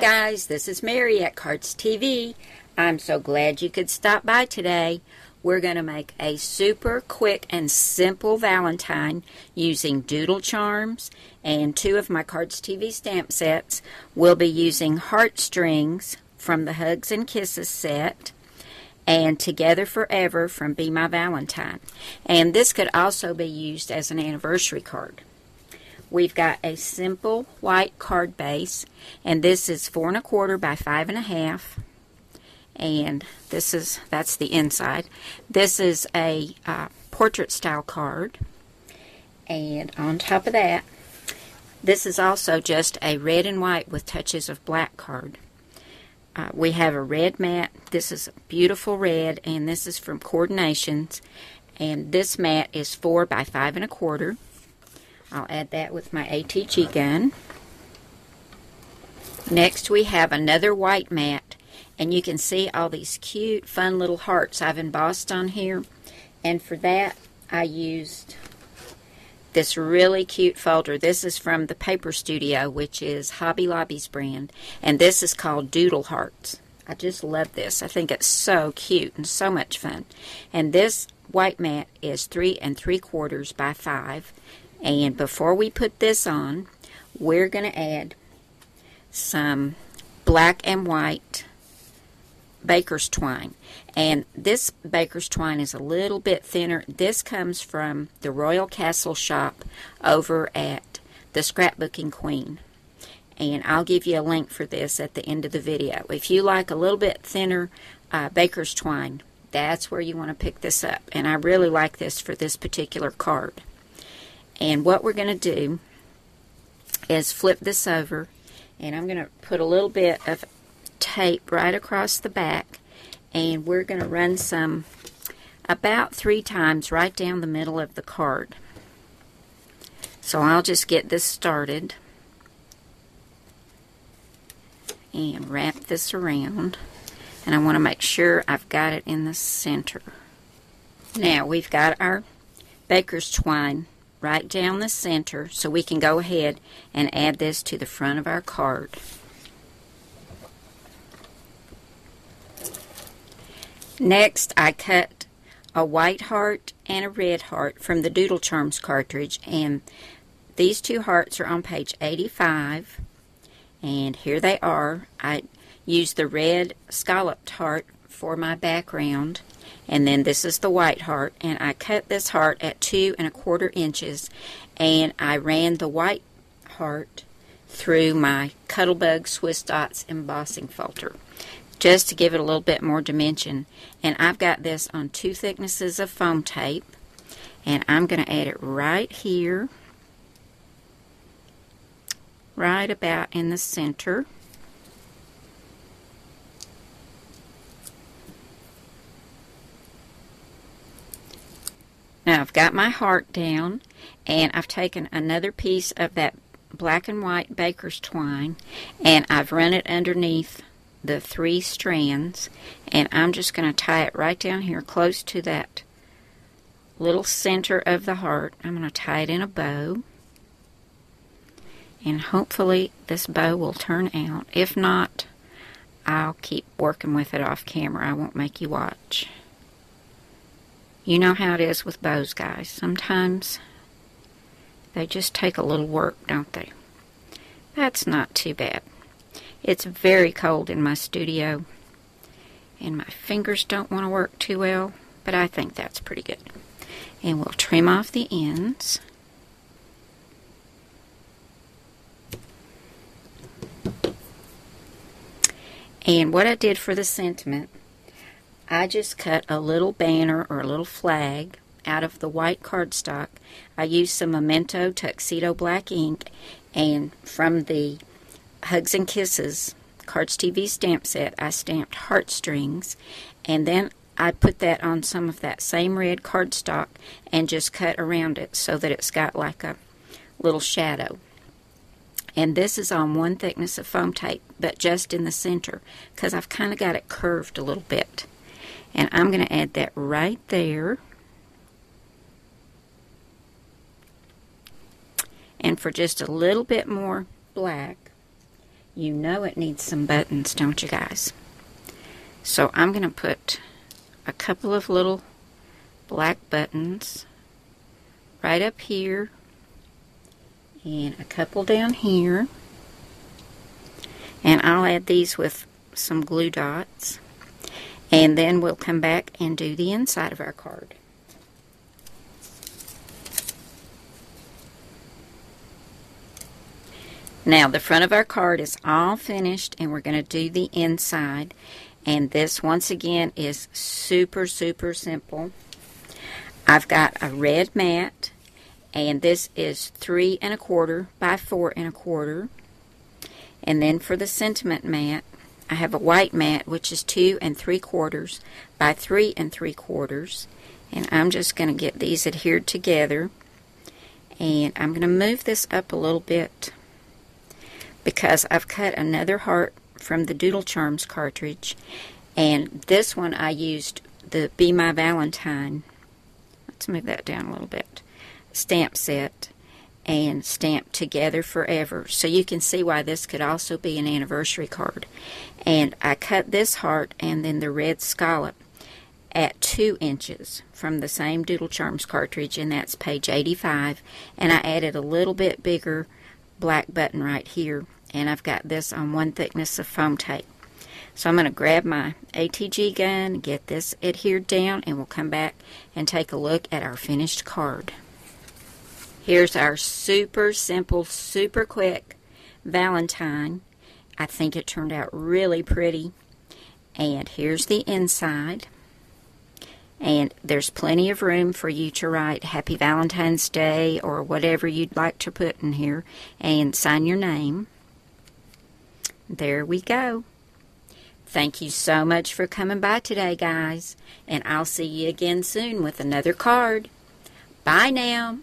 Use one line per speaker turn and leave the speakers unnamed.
guys, this is Mary at Cardz TV. I'm so glad you could stop by today. We're going to make a super quick and simple Valentine using doodle charms, and two of my Cardz TV stamp sets. We'll be using Heartstrings from the Hugs and Kisses set and Together Forever from Be My Valentine. And this could also be used as an anniversary card. We've got a simple white card base, and this is 4 1/4 by 5 1/2, and that's the inside. This is a portrait style card, and on top of that, this is also just a red and white with touches of black card. We have a red mat. This is a beautiful red, and this is from Coordinations, and this mat is 4 by 5 1/4. I'll add that with my ATG gun. Next we have another white mat, and you can see all these cute fun little hearts I've embossed on here, and for that I used this really cute folder. This is from the Paper Studio, which is Hobby Lobby's brand, and this is called Doodle Hearts. I just love this. I think it's so cute and so much fun. And this white mat is 3 3/4 by 5. And before we put this on, we're going to add some black and white baker's twine. And this baker's twine is a little bit thinner. This comes from the Royal Castle shop over at the Scrapbooking Queen. And I'll give you a link for this at the end of the video. If you like a little bit thinner baker's twine, that's where you want to pick this up. And I really like this for this particular card. And what we're going to do is flip this over, and I'm going to put a little bit of tape right across the back, and we're going to run some about 3 times right down the middle of the card. So I'll just get this started and wrap this around, and I want to make sure I've got it in the center. Now we've got our baker's twine right down the center, so we can go ahead and add this to the front of our card. Next, I cut a white heart and a red heart from the Doodle Charms cartridge, and these two hearts are on page 85, and here they are. I used the red scalloped heart for my background, and then this is the white heart, and I cut this heart at 2 1/4 inches, and I ran the white heart through my Cuttlebug Swiss Dots embossing folder just to give it a little bit more dimension. And I've got this on 2 thicknesses of foam tape, and I'm going to add it right here, right about in the center. Now I've got my heart down, and I've taken another piece of that black and white baker's twine, and I've run it underneath the 3 strands, and I'm just going to tie it right down here close to that little center of the heart. I'm going to tie it in a bow, and hopefully this bow will turn out. If not, I'll keep working with it off camera. I won't make you watch. You know how it is with bows, guys. Sometimes they just take a little work, don't they? That's not too bad. It's very cold in my studio, and my fingers don't want to work too well, but I think that's pretty good. And we'll trim off the ends. And what I did for the sentiment, I just cut a little banner or a little flag out of the white cardstock. I used some Memento Tuxedo black ink, and from the Hugs and Kisses Cardz TV stamp set, I stamped Heartstrings, and then I put that on some of that same red cardstock and just cut around it so that it's got like a little shadow. And this is on 1 thickness of foam tape, but just in the center, because I've kind of got it curved a little bit. And I'm going to add that right there. And for just a little bit more black, You know it needs some buttons, don't you guys? So I'm going to put a couple of little black buttons right up here and a couple down here. And I'll add these with some glue dots. And then we'll come back and do the inside of our card. Now the front of our card is all finished and we're going to do the inside. And this once again is super simple. I've got a red mat, and this is 3 1/4 by 4 1/4. And then for the sentiment mat, I have a white mat which is 2 3/4 by 3 3/4. And I'm just going to get these adhered together. And I'm going to move this up a little bit because I've cut another heart from the Doodle Charms cartridge, and this one I used the Be My Valentine, let's move that down a little bit, stamp set, and Stamped Together Forever. So you can see why this could also be an anniversary card. And I cut this heart and then the red scallop at 2 inches from the same Doodle Charms cartridge, and that's page 85, and I added a little bit bigger black button right here, and I've got this on 1 thickness of foam tape. So I'm going to grab my ATG gun, get this adhered down, and we'll come back and take a look at our finished card. Here's our super simple, super quick Valentine. I think it turned out really pretty. And here's the inside. And there's plenty of room for you to write Happy Valentine's Day or whatever you'd like to put in here and sign your name. There we go. Thank you so much for coming by today, guys. And I'll see you again soon with another card. Bye now.